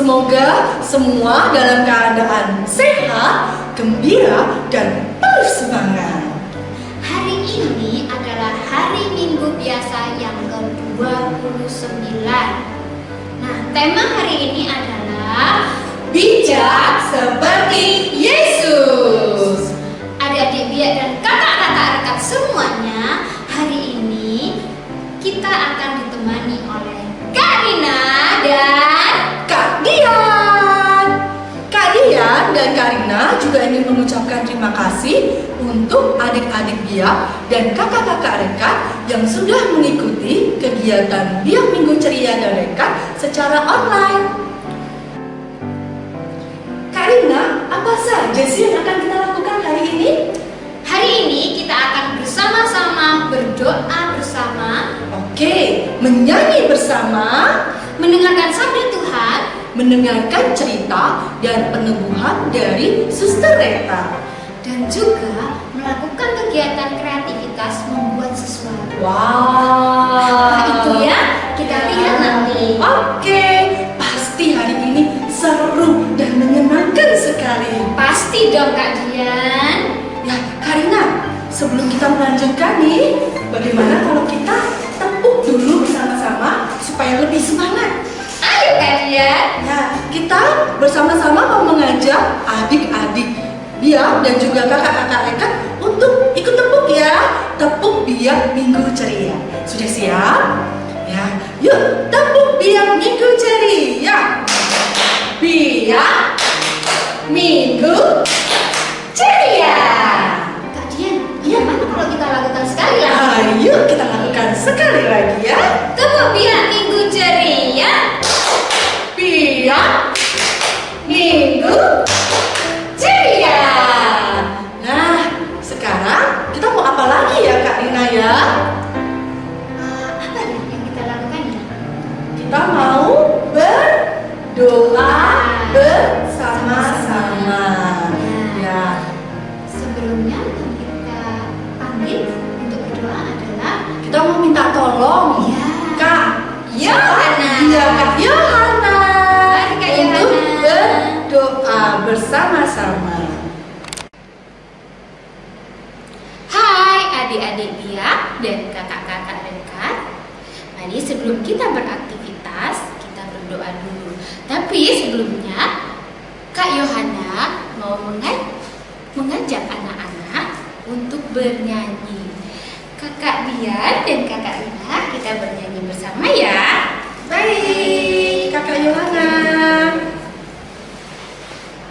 Semoga semua dalam keadaan sehat, gembira, dan penuh semangat. Hari ini adalah hari Minggu biasa yang ke-29. Nah, tema hari ini adalah Bijak seperti Yesus. Adik-adik biak dan kakak-kakak rekat semuanya, hari ini kita akan ditemani oleh Kak Rina dan Kak Dian. Kak Dian dan Kak Rina juga ingin mengucapkan terima kasih untuk adik-adik biak dan kakak-kakak rekat yang sudah mengikuti kegiatan Biak Minggu Ceria dan Rekat secara online. Kak Rina, apa saja sih yang akan kita lakukan hari ini? hari ini kita akan bersama-sama berdoa bersama, Oke, menyanyi bersama, mendengarkan sabda Tuhan, mendengarkan cerita dan peneguhan dari Suster Reta. dan juga melakukan kegiatan kreativitas membuat sesuatu. Wow. Nah, itu ya, kita lihat nanti. Oke, pasti hari ini seru dan menyenangkan sekali. Pasti dong Kak Dian. Ya, Karina, sebelum kita melanjutkan nih, bagaimana kalau kita tepuk dulu bersama-sama supaya lebih semangat? Ayo Kak Dian. Nah, kita bersama-sama mau mengajak adik-adik biak dan juga kakak-kakak rekat untuk ikut tepuk ya. Tepuk Biak Minggu Ceria. Sudah siap? Ya, yuk tepuk Biak Minggu Ceria. Biak Minggu Ceria. Kak Dian, Iya. gimana kalau kita lakukan sekali lagi? Ayo kita lakukan sekali lagi ya. Tepuk Biak Minggu Ceria. Biak Minggu Ceria. Nah, sekarang kita mau apa lagi ya Kak Rina ya? Apa nih yang kita lakukan ya? Kita mau berdoa bersama-sama. Ya, Sebelumnya yang kita panggil untuk berdoa adalah kita mau minta tolong Ya. Kak Yohana. Iya, Kak Yohana. Mari, Kak Untuk Yohana. berdoa bersama-sama. Hai adik-adik biak dan kakak-kakak rekat. Mari sebelum kita beraktivitas, kita berdoa dulu. Tapi sebelumnya, Kak Yohana mau mengajak anak-anak untuk bernyanyi. Kakak Dian dan kakak Rina, kita bernyanyi bersama ya. Baik, Kakak Yohana.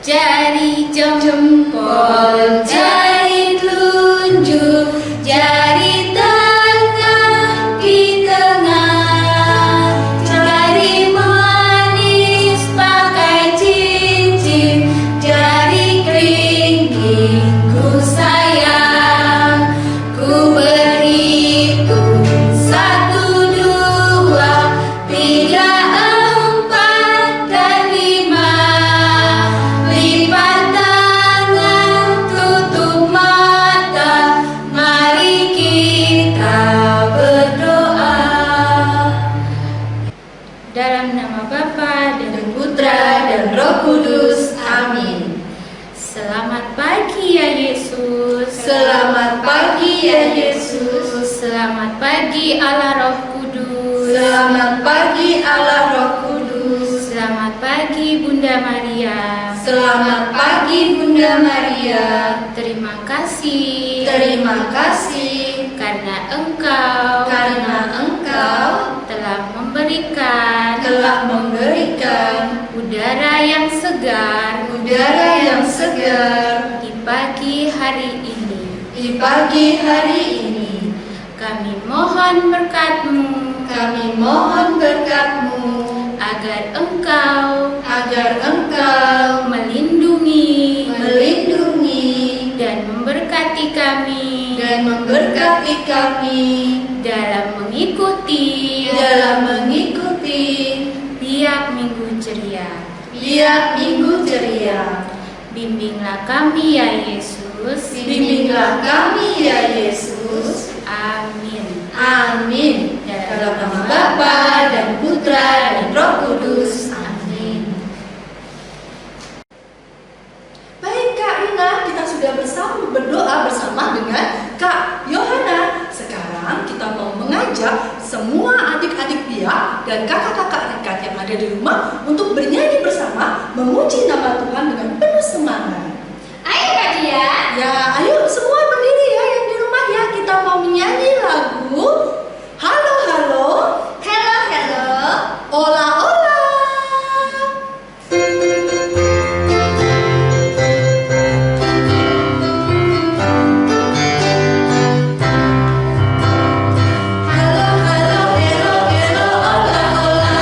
Jari jempol, jari telunjuk, jari tengah di tengah, jari manis pakai cincin, jari kelingking ku sayang, ku beriku 1, 2, 3, 4 dan 5. Lipat tangan, tutup mata, mari kita berdoa. Dalam nama Bapa dan Putra dan Roh Kudus, amin. Selamat pagi ya Yesus. Selamat pagi ya Yesus. Selamat pagi Allah Roh Kudus. Selamat pagi Allah Roh Kudus. Selamat pagi Bunda Maria. Selamat pagi Bunda Maria. Terima kasih Terima kasih karena Engkau telah memberikan udara yang segar di pagi hari ini. Kami mohon berkat-Mu agar Engkau melindungi dan memberkati kami dalam mengikuti Biak Minggu Ceria. Bimbinglah kami ya Yesus. Amin. Amin. Dalam nama Bapa dan Putra dan Roh Kudus. Amin. dan kakak-kakak rekat yang ada di rumah untuk bernyanyi bersama memuji nama Tuhan dengan penuh semangat. Ayo Kak Dia. Ya, ayo semua berdiri ya yang di rumah ya. Kita mau menyanyi lagu Halo Halo, Hello, hello. Ola Ola. Halo halo elo elo ola ola.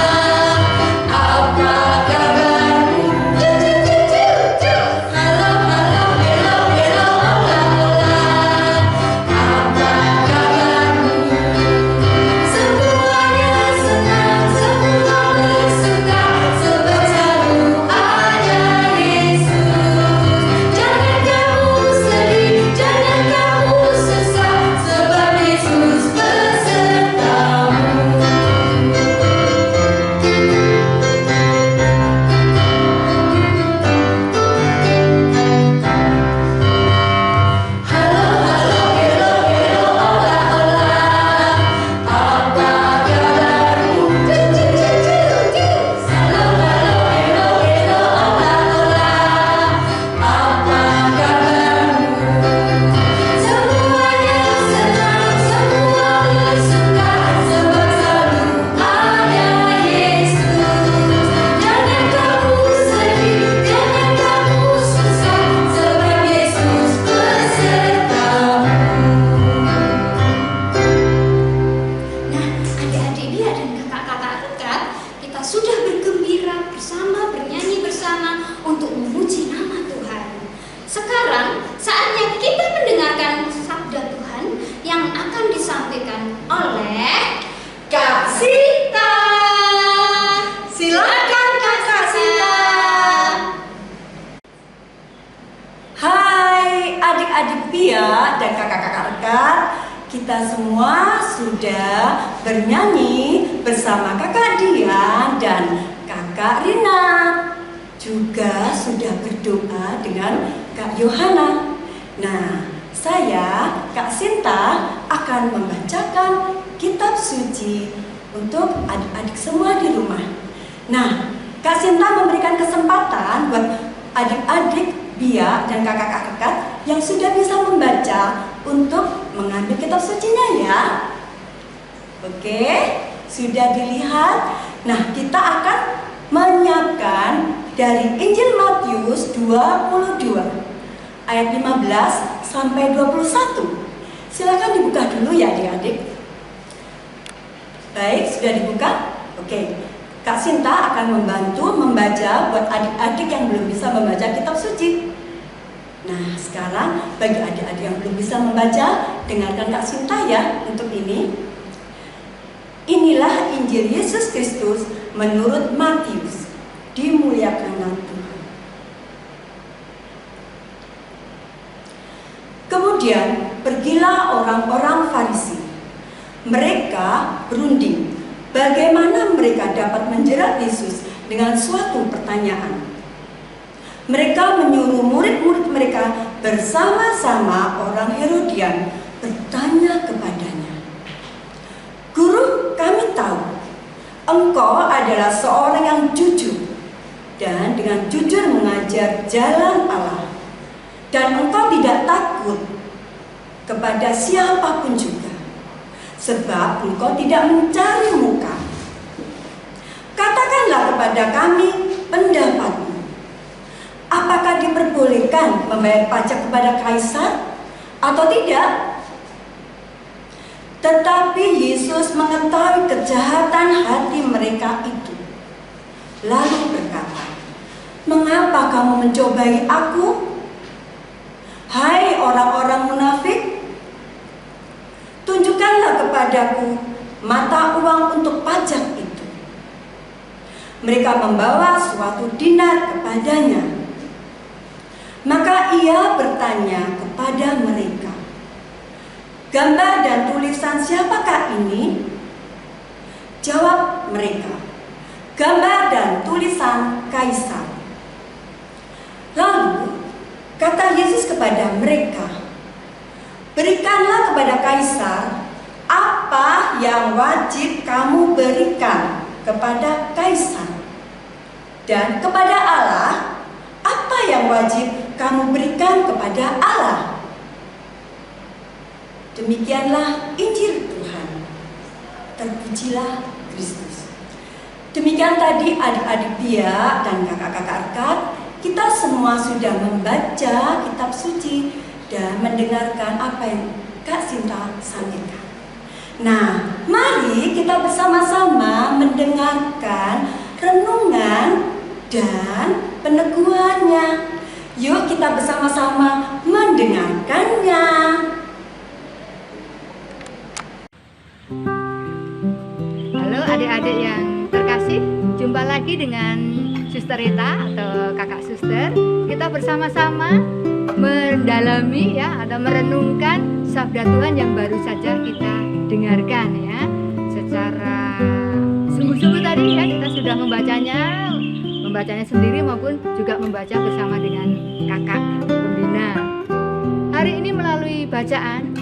Apa kabarmu? Cu cu cu cu cu. Halo halo elo elo ola ola. Apa kabarmu? Semuanya senang, semua bersuka, sebab selalu ada Yesus. Jangan kamu sedih, jangan kamu susah, sebab Yesus besertamu. Halo halo elo elo ola ola. Apa kabarmu? Cu cu cu cu cu. Halo halo elo elo ola ola. Apa kabarmu? Semuanya senang, semua bersuka, sebab selalu ada Yesus. Jangan kamu sedih, jangan kamu susah, sebab Yesus besertamu. Nah, adik-adik Dia dan kakak-kakak rekat, kita sudah bergembira bersama, bernyanyi bersama untuk memuji nama Tuhan. Sekarang saatnya kita mendengarkan sabda Tuhan yang akan disampaikan oleh Kak Sinta. Silakan Kak Sinta. Hai adik-adik Pia dan kakak-kakak rekat, kita semua sudah bernyanyi bersama kakak Dian dan kakak Rina. Juga sudah berdoa dengan Kak Yohana. Nah, saya, Kak Sinta, akan membacakan kitab suci untuk adik-adik semua di rumah. Nah, Kak Sinta memberikan kesempatan buat adik-adik Bia dan kakak-kakak rekat yang sudah bisa membaca untuk mengambil kitab sucinya ya. Oke, sudah dilihat. Nah, kita akan menyiapkan dari Injil Matius 22 ayat 15 sampai 21. Silakan dibuka dulu ya adik-adik. Baik, sudah dibuka? Oke. Kak Sinta akan membantu membaca buat adik-adik yang belum bisa membaca kitab suci. Nah, sekarang bagi adik-adik yang belum bisa membaca, dengarkan Kak Sinta ya untuk ini. Inilah Injil Yesus Kristus menurut Matius. Dimuliakanlah Tuhan. Kemudian pergilah orang-orang Farisi. Mereka berunding bagaimana mereka dapat menjerat Yesus dengan suatu pertanyaan. Mereka menyuruh murid-murid mereka bersama-sama orang Herodian bertanya kepadanya, "Guru, kami tahu engkau adalah seorang yang jujur dan dengan jujur mengajar jalan Allah, dan engkau tidak takut kepada siapapun juga, sebab engkau tidak mencari muka. Katakanlah kepada kami pendapatmu. Apakah diperbolehkan membayar pajak kepada Kaisar atau tidak?" Tetapi Yesus mengetahui kejahatan hati mereka itu, lalu berkata, "Mengapa kamu mencobai aku? Hai orang-orang munafik, tunjukkanlah kepadaku mata uang untuk pajak itu." Mereka membawa suatu dinar kepadanya. Maka ia bertanya kepada mereka, "Gambar dan tulisan siapakah ini?" Jawab mereka, "Gambar dan tulisan Kaisar." Lalu kata Yesus kepada mereka, "Berikanlah kepada Kaisar apa yang wajib kamu berikan, kepada kaisar. Dan kepada Allah, apa yang wajib kamu berikan kepada Allah? Demikianlah Injil Tuhan. Terpujilah Kristus. Demikian tadi adik-adik Bia dan kakak-kakak rekat, kita semua sudah membaca kitab suci dan mendengarkan apa yang Kak Sinta sampaikan. Nah, mari kita bersama-sama mendengarkan renungan dan peneguhannya. Yuk kita bersama-sama mendengarkannya. Halo adik-adik yang terkasih, jumpa lagi dengan Suster Rita atau kakak suster. Kita bersama-sama mendalami ya atau merenungkan sabda Tuhan yang baru saja kita dengarkan ya. Secara sungguh-sungguh tadi ya kita sudah membacanya sendiri maupun juga membaca bersama dengan kakak pembina. Hari ini melalui bacaan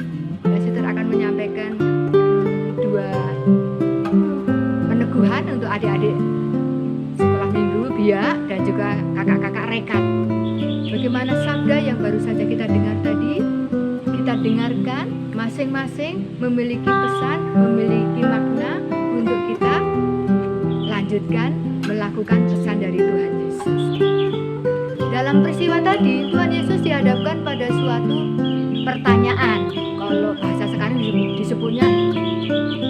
ya, Suster akan menyampaikan dua peneguhan untuk adik-adik sekolah minggu Bia dan juga kakak-kakak rekat. Bagaimana sabda yang baru saja kita dengar tadi, kita dengarkan masing-masing memiliki pesan, memiliki makna untuk kita lanjutkan melakukan pesan dari Tuhan Yesus. Dalam peristiwa tadi, Tuhan Yesus dihadapkan pada suatu pertanyaan. Kalau bahasa sekarang disebutnya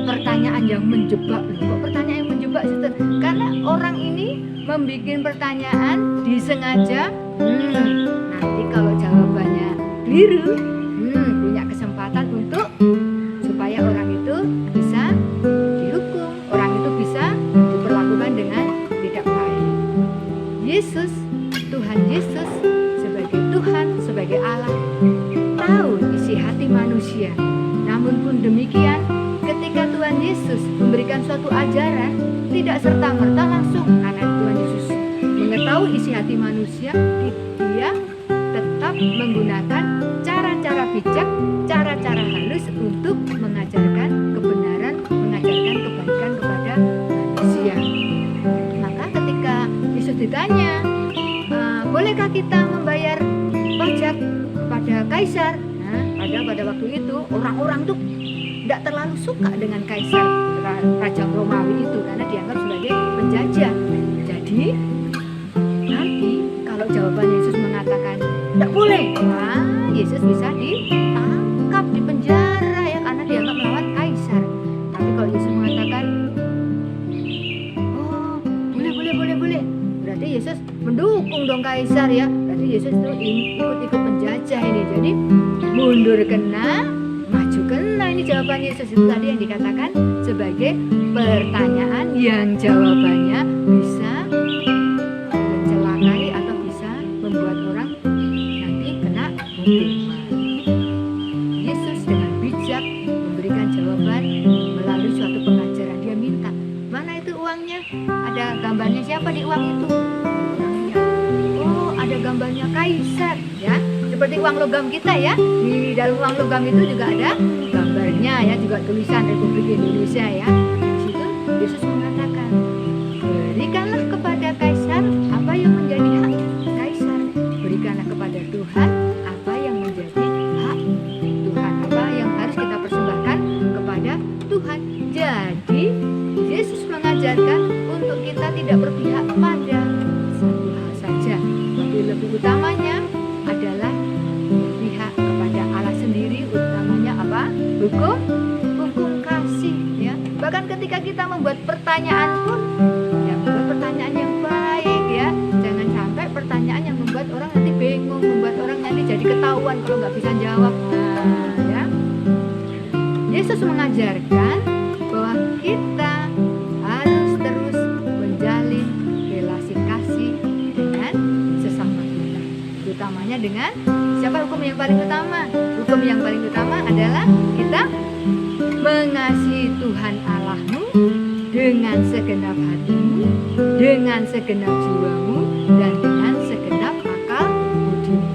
pertanyaan yang menjebak. Kok pertanyaan yang menjebak, Suster? Karena orang ini membuat pertanyaan disengaja. Nanti kalau jawabannya keliru, punya kesempatan untuk supaya orang itu bisa dihukum, orang itu bisa diperlakukan dengan tidak baik. Yesus, Tuhan Yesus sebagai Tuhan, sebagai Allah, tahu isi hati manusia. Namun pun demikian, ketika Tuhan Yesus memberikan suatu ajaran, tidak serta-merta langsung, karena Tuhan Yesus mengetahui isi hati manusia, dia tetap menggunakan cara-cara bijak, cara-cara halus untuk mengajarkan kebenaran, mengajarkan kebaikan kepada manusia. Maka ketika Yesus ditanya, bolehkah kita membayar pajak kepada kaisar? Nah, pada waktu itu orang-orang tuh tidak terlalu suka dengan kaisar, raja Romawi itu, karena dianggap sebagai penjajah. Jadi nanti kalau jawaban Yesus mengatakan tidak boleh, Yesus bisa ditangkap, dipenjara ya, karena dianggap melawan kaisar. Tapi kalau Yesus mengatakan, oh boleh, berarti Yesus mendukung dong kaisar ya. Berarti Yesus itu ikut penjajah ini. Jadi mundur kena, maju kena. Ini jawaban Yesus itu tadi yang dikatakan sebagai pertanyaan yang jawabannya bisa mencelakai atau bisa membuat orang nanti kena hukuman. Yesus dengan bijak memberikan jawaban melalui suatu pengajaran. Dia minta, mana itu uangnya? Ada gambarnya siapa di uang itu? Orangnya, oh ada gambarnya kaisar ya. Seperti uang logam kita ya. Di dalam uang logam itu juga ada gambarnya ya, juga tulisan Republik Indonesia ya. Di situ Yesus mengatakan, berikanlah kepada kaisar apa yang menjadi hak kaisar, berikanlah kepada Tuhan apa yang menjadi hak Tuhan, apa yang harus kita persembahkan kepada Tuhan. Jadi Yesus mengajarkan untuk kita tidak berpihak pada satu hal saja, tapi lebih utamanya adalah berpihak kepada Allah sendiri. Utamanya apa? Hukum kasih ya. Bahkan ketika kita membuat pertanyaan pun ya, membuat pertanyaan yang baik ya. Jangan sampai pertanyaan yang membuat orang nanti bingung, membuat orang nanti jadi ketahuan kalau nggak bisa jawab. Nah, ya. Yesus mengajarkan bahwa kita harus terus menjalin relasi kasih dengan sesama kita. Utamanya dengan siapa? Hukum yang paling utama. Hukum yang paling utama adalah kita mengasihi Tuhan Allahmu dengan segenap hatimu, dengan segenap jiwamu, dan dengan segenap akal budimu.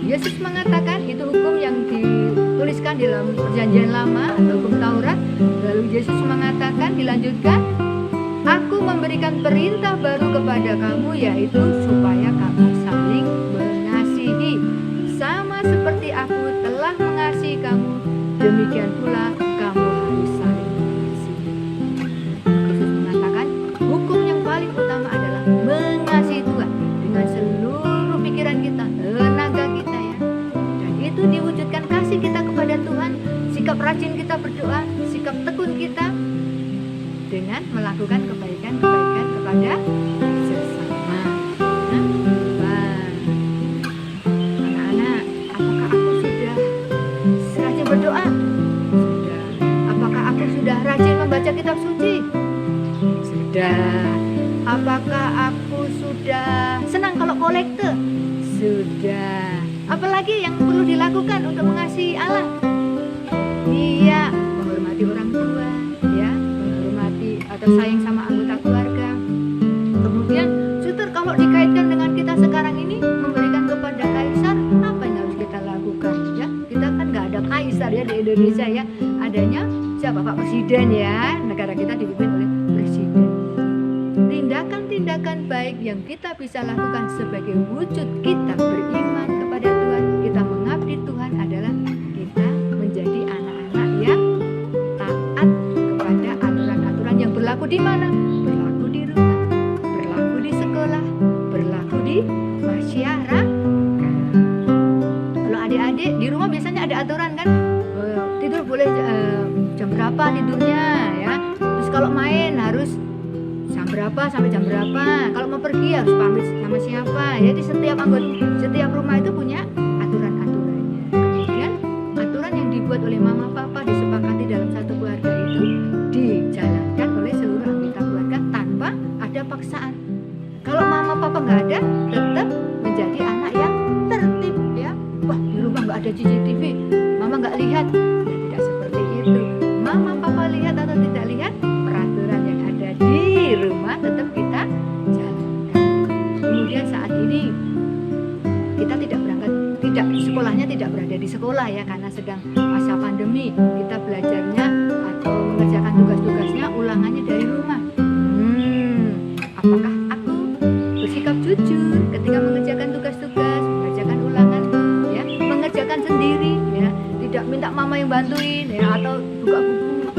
Yesus mengatakan itu hukum yang dituliskan di dalam Perjanjian Lama atau hukum Taurat. Lalu Yesus mengatakan, dilanjutkan, perintah baru kepada kamu, yaitu supaya kamu saling mengasihi. Sama seperti aku telah mengasihi kamu, demikian pula kamu harus saling mengasihi. Yesus mengatakan hukum yang paling utama adalah mengasihi Tuhan dengan seluruh pikiran kita, tenaga kita ya. Dan itu diwujudkan kasih kita kepada Tuhan, sikap rajin kita berdoa, sikap tekun kita dengan melakukan kebaikan-kebaikan kepada sesama. Anak-anak, apakah aku sudah rajin berdoa? Sudah. Apakah aku sudah rajin membaca kitab suci? Sudah. Apakah aku sudah senang kalau kolekte? Sudah. Apalagi yang perlu dilakukan untuk mengasihi Allah? Iya, menghormati orang tua, ya, menghormati atau sayang sama anggota keluarga. Kemudian, suster, kalau dikaitkan dengan kita sekarang ini memberikan kepada kaisar, apa yang harus kita lakukan? Ya, kita kan nggak ada kaisar ya di Indonesia ya, adanya siapa? Pak Presiden ya, negara kita dipimpin oleh presiden. Tindakan-tindakan baik yang kita bisa lakukan sebagai wujud kita beriman kepada Tuhan, kita mengabdi Tuhan adalah kita menjadi anak-anak yang taat kepada aturan-aturan yang berlaku di mana? Berlaku di rumah, berlaku di sekolah, berlaku di masyarakat. Kalau adik-adik di rumah biasanya ada aturan kan? Tidur boleh jam berapa tidurnya ya. Terus kalau main harus jam berapa sampai jam berapa. Kalau mau pergi harus pamit sama siapa. Jadi setiap rumah itu punya aturan-aturannya. Kemudian aturan yang dibuat oleh mama papa disepakati dalam satu keluarga itu dijalankan oleh seluruh anggota keluarga tanpa ada paksaan. Kalau mama papa nggak ada, tetap menjadi anak yang tertib ya. Wah, di rumah nggak ada CCTV, mama nggak lihat. Ya, tidak seperti itu. Mama papa lihat atau tidak lihat, peraturan yang ada di rumah tetap kita jalankan. Kemudian saat ini kita tidak berangkat, sekolahnya tidak berada di sekolah ya, karena sedang masa pandemi. Kita belajarnya atau mengerjakan tugas-tugasnya ulangannya dari rumah. Apakah aku bersikap jujur ketika mengerjakan tugas-tugas, mengerjakan ulangan ya, mengerjakan sendiri ya, tidak minta mama yang bantuin ya, atau buka buku.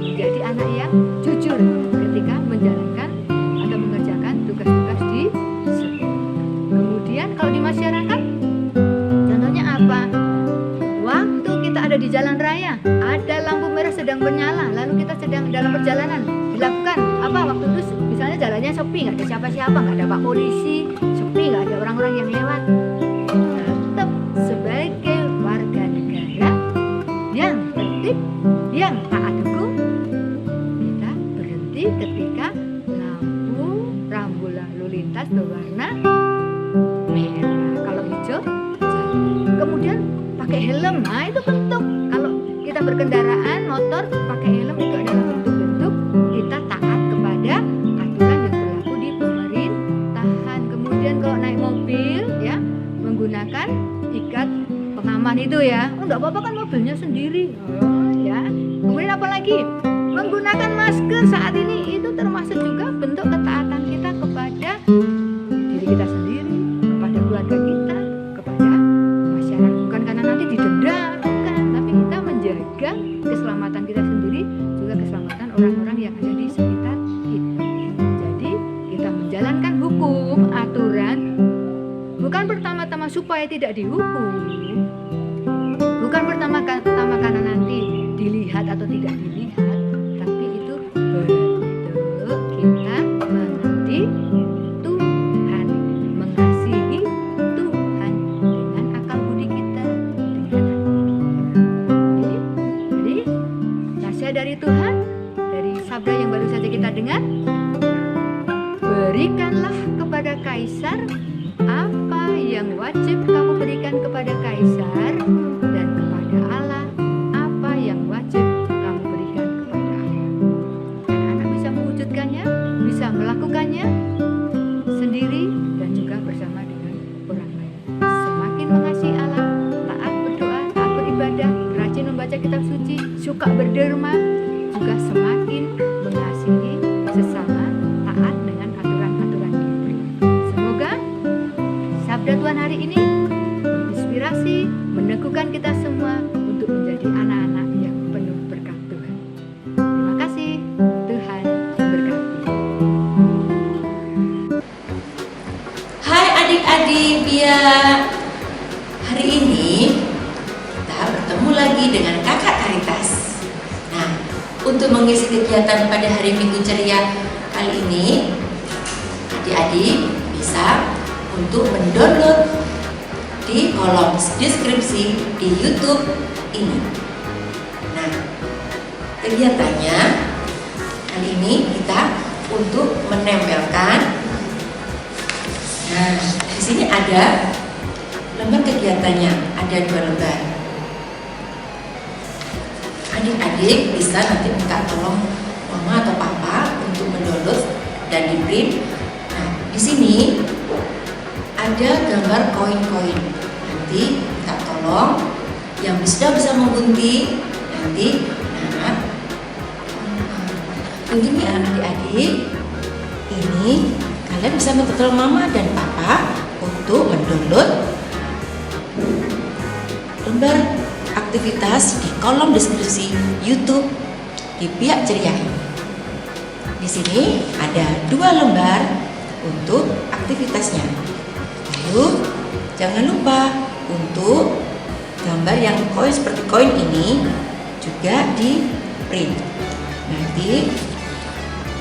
Menjadi anak yang jujur ketika menjalankan atau mengerjakan tugas-tugas di sekolah. Kemudian kalau di masyarakat, contohnya apa? Waktu kita ada di jalan raya, ada lampu merah sedang menyala, lalu kita sedang dalam perjalanan, dilakukan apa waktu itu? Misalnya jalannya sepi, nggak ada siapa-siapa, nggak ada pak polisi, sepi, nggak ada orang-orang yang lewat. Tetap sebagai warga negara yang tertib, yang taat hukum, kita berhenti ketika lampu rambu lalu lintas berwarna merah. Kalau hijau, jalan. Kemudian pakai helm. Nah, itu bentuk kalau kita berkendaraan motor pakai helm itu adalah bentuk-bentuk kita taat kepada aturan yang berlaku di pemerintahan. Kemudian kalau naik mobil ya, menggunakan ikat pengaman itu ya. Oh, enggak apa-apa kan mobilnya sendiri. Oh, ya. Kemudian apa lagi? Menggunakan masker saat ini itu termasuk juga bentuk ketaatan kita kepada diri kita sendiri, kepada keluarga kita, kepada masyarakat. Bukan karena nanti didenda, bukan, tapi kita menjaga keselamatan kita sendiri, juga keselamatan orang-orang yang ada di sekitar kita. Jadi kita menjalankan hukum, aturan, bukan pertama-tama supaya tidak dihukum, bukan pertama-tama karena nanti dilihat atau tidak dilihat, tapi itu bentuk kita mengabdi Tuhan, mengasihi Tuhan dengan akal budi kita, dengan hati kita. Jadi nasihat dari Tuhan, dari sabda yang baru saja kita dengar, berikanlah kepada kaisar apa yang wajib kamu berikan kepada kaisar, dan kepada Allah apa yang wajib kamu berikan kepada Allah. Anak-anak bisa mewujudkannya, bisa melakukannya sendiri dan juga bersama dengan orang lain. Semakin mengasihi Allah, taat berdoa, taat beribadah, rajin membaca kitab suci, suka berderma, juga semakin mengasihi sesama, taat hari ini menginspirasi, meneguhkan kita semua untuk menjadi anak-anak yang penuh berkat Tuhan. Terima kasih, Tuhan memberkati. Hai adik-adik biak, hari ini kita bertemu lagi dengan kakak Karitas. Nah, untuk mengisi kegiatan pada hari Minggu Ceria kali ini, adik-adik bisa untuk mendownload di kolom deskripsi di YouTube ini. Nah, kegiatannya kali ini kita untuk menempelkan. Nah, di sini ada lembar kegiatannya, ada 2 lembar. Adik-adik bisa nanti minta tolong mama atau papa untuk mendownload dan di print. Nah, di sini ada gambar koin-koin. Nanti minta tolong yang sudah bisa menggunting nanti, nah, gunting ya adik-adik. Ini kalian bisa minta tolong mama dan papa untuk mendownload lembar aktivitas di kolom deskripsi YouTube di Biak Ceria. Di sini ada 2 lembar untuk aktivitasnya. Lalu jangan lupa untuk gambar yang koin seperti koin ini juga di print. Nanti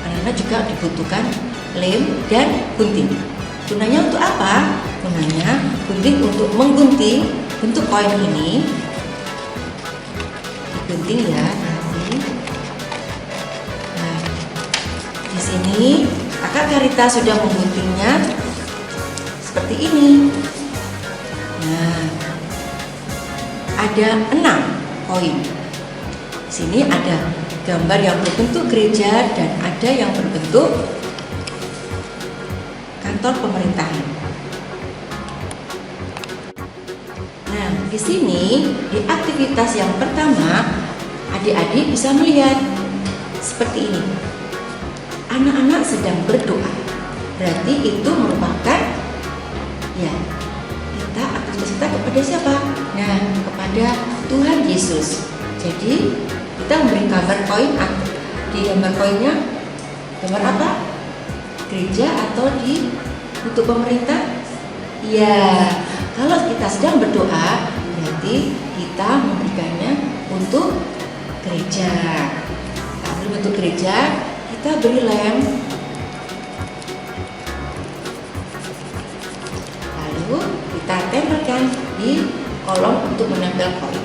anak-anak juga dibutuhkan lem dan gunting. Gunanya untuk apa? Gunanya gunting untuk menggunting bentuk koin ini. Digunting ya nanti. Nah, di sini kakak Karita sudah mengguntingnya seperti ini. Nah, ada 6 koin. Di sini ada gambar yang berbentuk gereja dan ada yang berbentuk kantor pemerintahan. Nah, di sini di aktivitas yang pertama, adik-adik bisa melihat seperti ini. Anak-anak sedang berdoa. Berarti itu merupakan ya, aktivitas kita kepada siapa? Nah, kepada Tuhan Yesus. Jadi kita memberi gambar koin. Di gambar koinnya gambar apa? Gereja atau di untuk pemerintah? Ya, kalau kita sedang berdoa, berarti kita memberikannya untuk gereja. Lalu untuk gereja kita beri lem. Lalu kita tempelkan di kolom untuk menempel koin.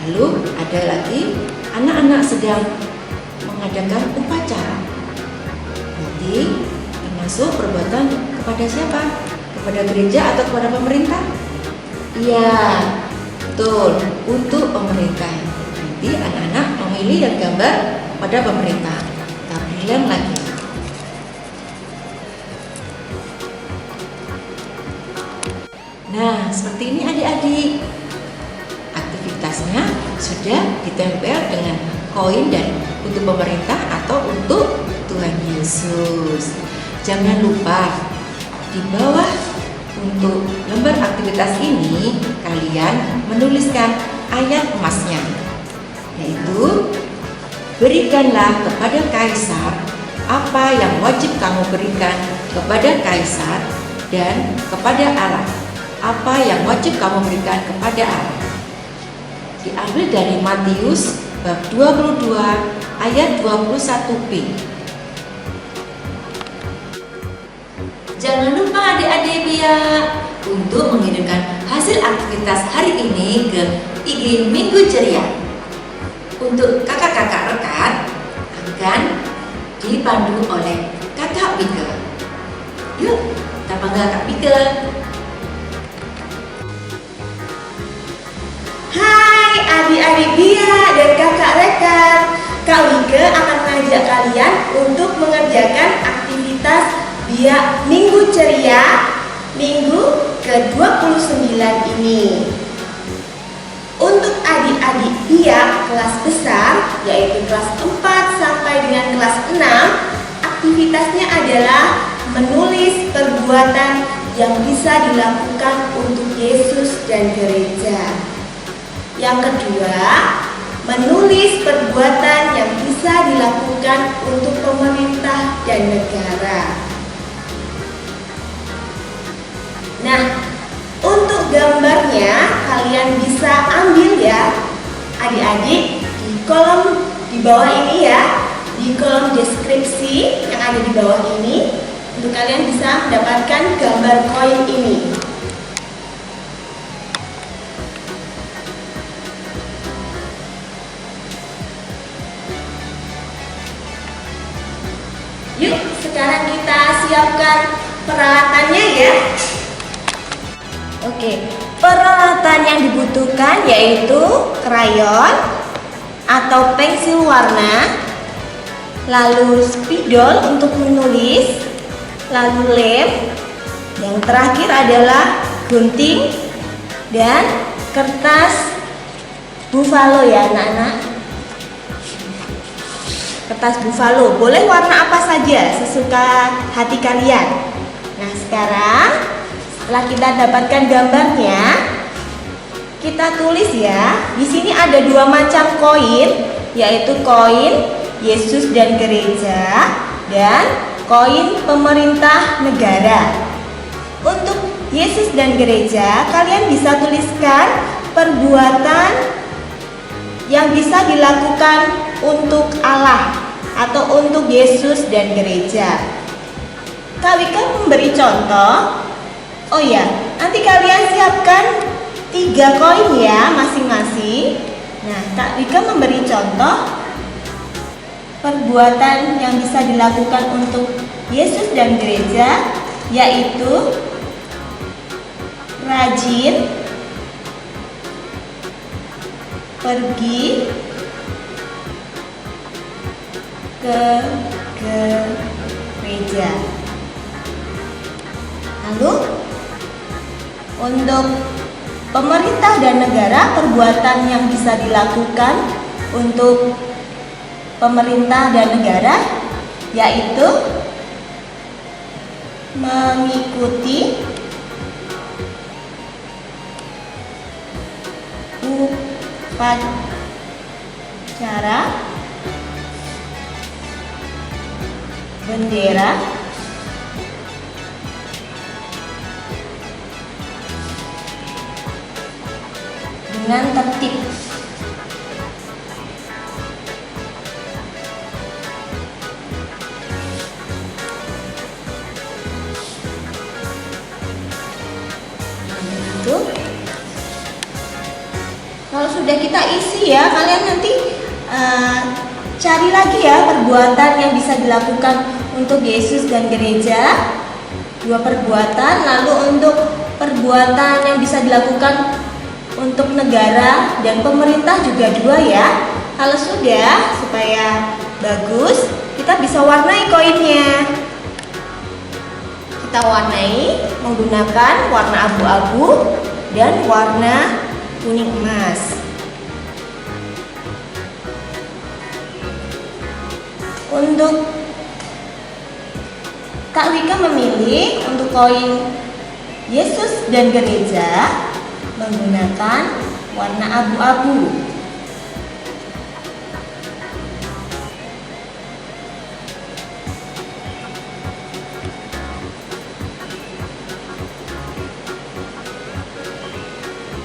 Lalu ada lagi anak-anak sedang mengadakan upacara. Berarti termasuk perbuatan kepada siapa? Kepada gereja atau kepada pemerintah? Iya, betul, untuk pemerintah. Nanti anak-anak memilih yang gambar pada pemerintah. Kita beri lem lagi. Nah, seperti ini adik-adik. Aktivitasnya sudah ditempel dengan koin dan untuk pemerintah atau untuk Tuhan Yesus. Jangan lupa di bawah untuk lembar aktivitas ini kalian menuliskan ayat emasnya, yaitu berikanlah kepada Kaisar apa yang wajib kamu berikan kepada Kaisar, dan kepada Allah apa yang wajib kamu berikan kepada Allah. Diambil dari Matius bab 22 ayat 21b. Jangan lupa adik-adik biak untuk mengirimkan hasil aktivitas hari ini ke IG Minggu Ceria. Untuk kakak-kakak rekat akan dipandu oleh kakak Wike. Yuk, kita panggil Kak Wike. Hai adik-adik biak dan kakak rekat, Kak Wike akan mengajak kalian untuk mengerjakan aktivitas biak Minggu Ceria Minggu ke-29 ini. Untuk adik-adik biak kelas besar, yaitu kelas 4 sampai dengan kelas 6, aktivitasnya adalah menulis perbuatan yang bisa dilakukan untuk Yesus dan gereja. Yang kedua, menulis perbuatan yang bisa dilakukan untuk pemerintah dan negara. Nah, untuk gambarnya kalian bisa ambil ya, adik-adik, di kolom di bawah ini ya, di kolom deskripsi yang ada di bawah ini, untuk kalian bisa mendapatkan gambar koin ini. Yuk, sekarang kita siapkan peralatannya ya. Oke, peralatan yang dibutuhkan yaitu krayon atau pensil warna, lalu spidol untuk menulis, lalu lem, yang terakhir adalah gunting dan kertas buffalo ya anak-anak. Kertas buffalo, boleh warna apa saja sesuka hati kalian. Nah, sekarang setelah kita dapatkan gambarnya, kita tulis ya. Di sini ada dua macam koin, yaitu koin Yesus dan gereja dan koin pemerintah negara. Untuk Yesus dan gereja, kalian bisa tuliskan perbuatan yang bisa dilakukan untuk Allah atau untuk Yesus dan gereja. Kak Wika memberi contoh. Oh ya, nanti kalian siapkan 3 koin ya masing-masing. Nah, Kak Wika memberi contoh perbuatan yang bisa dilakukan untuk Yesus dan gereja, yaitu rajin pergi ke gereja. Lalu untuk pemerintah dan negara, perbuatan yang bisa dilakukan untuk pemerintah dan negara yaitu mengikuti upacara bendera dengan tertib. Kalau sudah kita isi ya, kalian nanti cari lagi ya perbuatan yang bisa dilakukan untuk Yesus dan gereja, 2 perbuatan. Lalu untuk perbuatan yang bisa dilakukan untuk negara dan pemerintah juga 2 ya. Kalau sudah, supaya bagus, kita bisa warnai koinnya. Kita warnai menggunakan warna abu-abu dan warna kuning emas. Untuk Kak Wika memilih untuk koin Yesus dan gereja menggunakan warna abu-abu.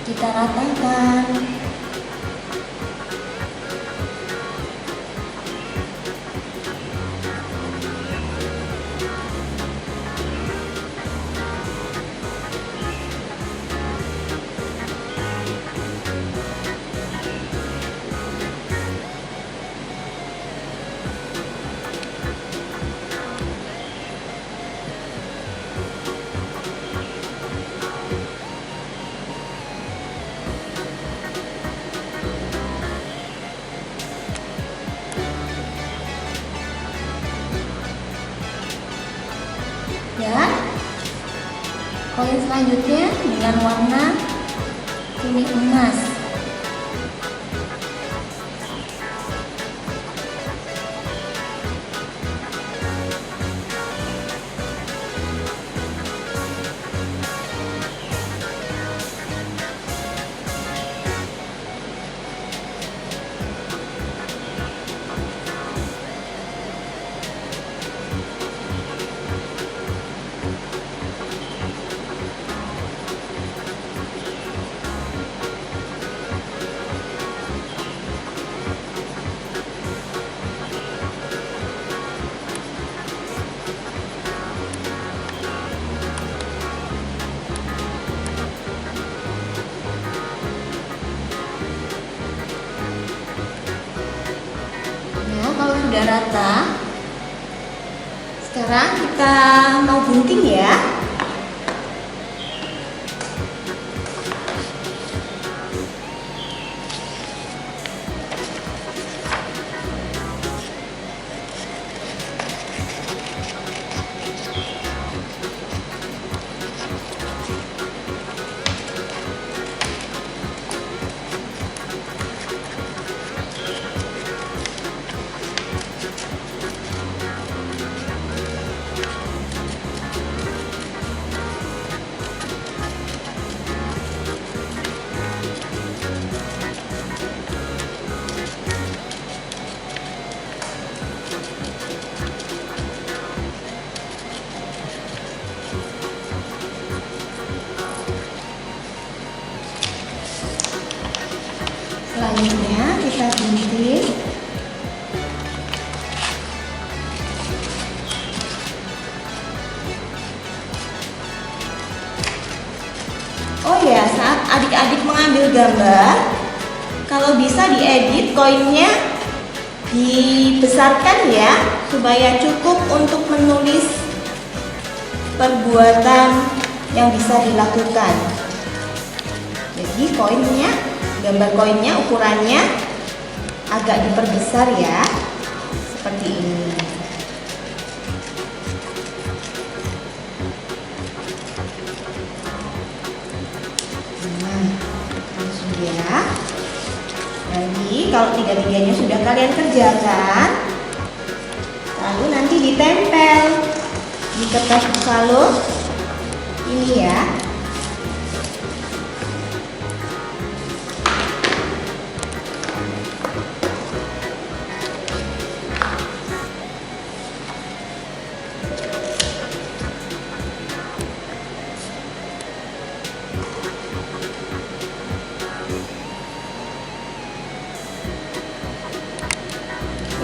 Kita ratakan. Ya, koin selanjutnya dengan warna kuning emas. sudah rata. Sekarang kita mau gunting ya. Selanjutnya kita gunting. Oh ya, saat adik-adik mengambil gambar, kalau bisa diedit koinnya dibesarkan ya, supaya cukup untuk menulis perbuatan yang bisa dilakukan. Jadi koinnya, gambar koinnya ukurannya agak diperbesar ya, seperti ini. Nah, langsung ya. Nanti kalau tiga-tiganya sudah kalian kerjakan, lalu nanti ditempel di kertas buffalo ini ya.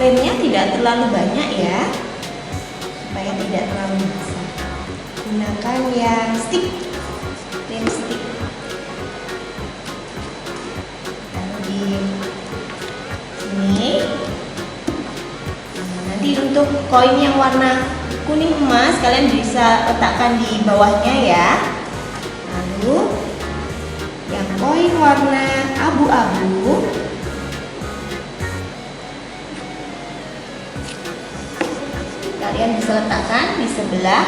Lemnya tidak terlalu banyak ya, supaya tidak terlalu besar. Gunakan yang stick, lem stick. Lalu di sini. Nah, nanti untuk koin yang warna kuning emas kalian bisa letakkan di bawahnya ya. Lalu yang koin warna abu-abu kalian bisa letakkan di sebelah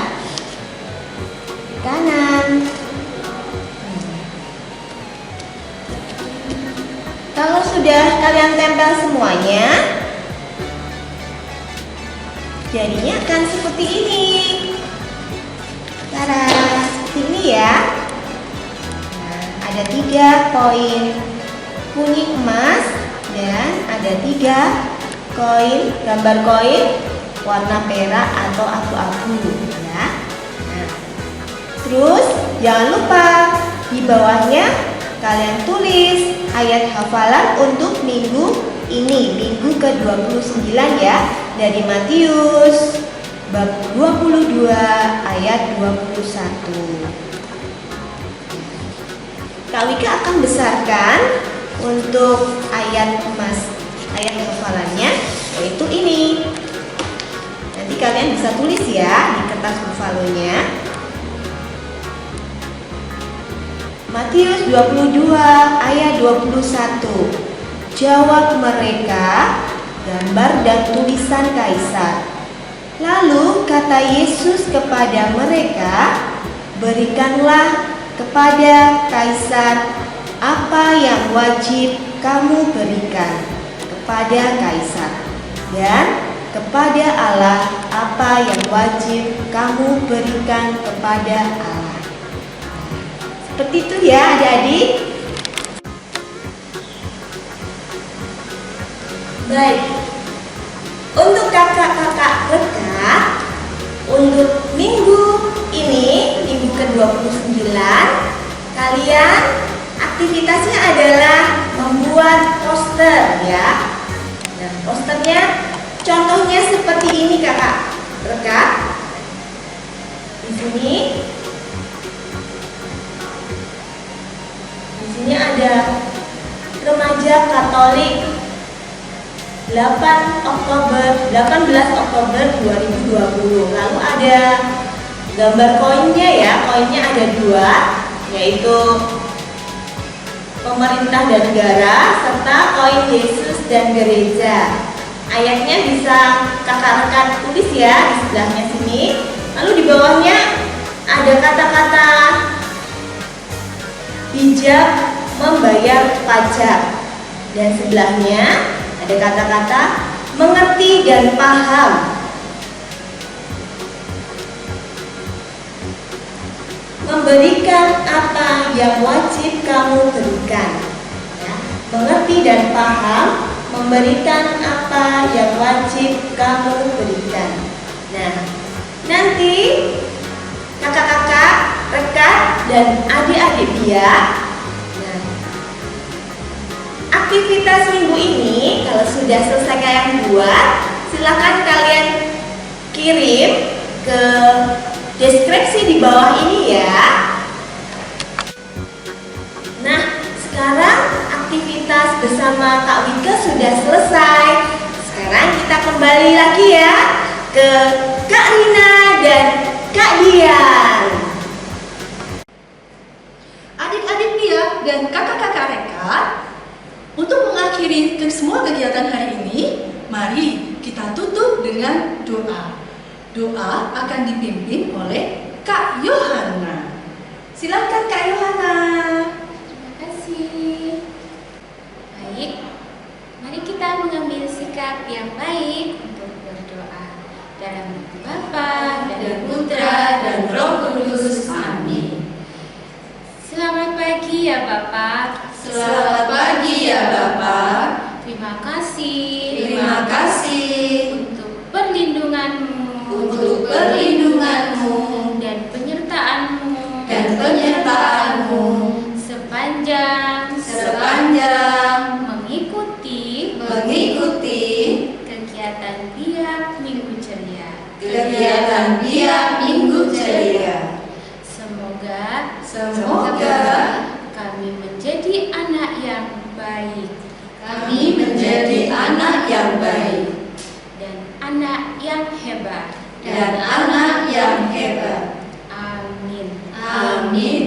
kanan. Kalau sudah kalian tempel semuanya, jadinya akan seperti ini. Tada, seperti ini ya. Nah, ada 3 koin kuning emas dan ada 3 koin, gambar koin warna perak atau abu-abu ya. Nah, terus jangan lupa di bawahnya kalian tulis ayat hafalan untuk minggu ini, minggu ke-29 ya, dari Matius bab 22 ayat 21. Kak Wika akan besarkan untuk ayat hafalannya, yaitu ini. Nanti kalian bisa tulis ya di kertas buffalonya. Matius 22 ayat 21. Jawab mereka, gambar dan tulisan kaisar. Lalu kata Yesus kepada mereka, berikanlah kepada kaisar apa yang wajib kamu berikan kepada kaisar, dan kepada Allah apa yang wajib kamu berikan kepada Allah. Seperti itu ya adik-adik. Baik, untuk kakak-kakak rekat, untuk minggu ini, minggu ke-29, kalian aktivitasnya adalah membuat poster ya. Nah, posternya contohnya seperti ini kakak rekat. Di sini ada remaja Katolik 18 Oktober 2020. Lalu ada gambar koinnya ya. Koinnya ada 2, yaitu pemerintah dan negara serta koin Yesus dan gereja. Ayatnya bisa kakak rekan tulis ya di sebelahnya sini. Lalu di bawahnya ada kata-kata bijak membayar pajak, dan sebelahnya ada kata-kata mengerti dan paham. Memberikan apa yang wajib kamu berikan ya. Mengerti dan paham, memberikan apa yang wajib kamu berikan. Nah, nanti kakak-kakak, rekan, dan adik-adik biak, nah, aktivitas minggu ini kalau sudah selesai kalian buat, silakan kalian kirim ke deskripsi di bawah ini ya. Nah, sekarang aktivitas bersama Kak Wika sudah selesai. Sekarang kita kembali lagi ya ke Kak Rina dan Kak Dian. Adik-adik Pia dan kakak-kakak rekan, untuk mengakhiri semua kegiatan hari ini, mari kita tutup dengan doa. Doa akan dipimpin oleh Kak Yohana. Silakan Kak Yohana. Terima kasih. Baik, mari kita mengambil sikap yang baik untuk berdoa. Dalam nama Bapa dan Putra dan Roh Kudus. Amin. Selamat pagi ya Bapak. Selamat pagi ya Bapak. Terima kasih. Terima kasih untuk perlindunganmu. untuk perlindunganmu Dan penyertaanmu. sepanjang mengikuti kegiatan biak minggu ceria. Semoga kami menjadi anak yang baik dan anak yang hebat. Amin.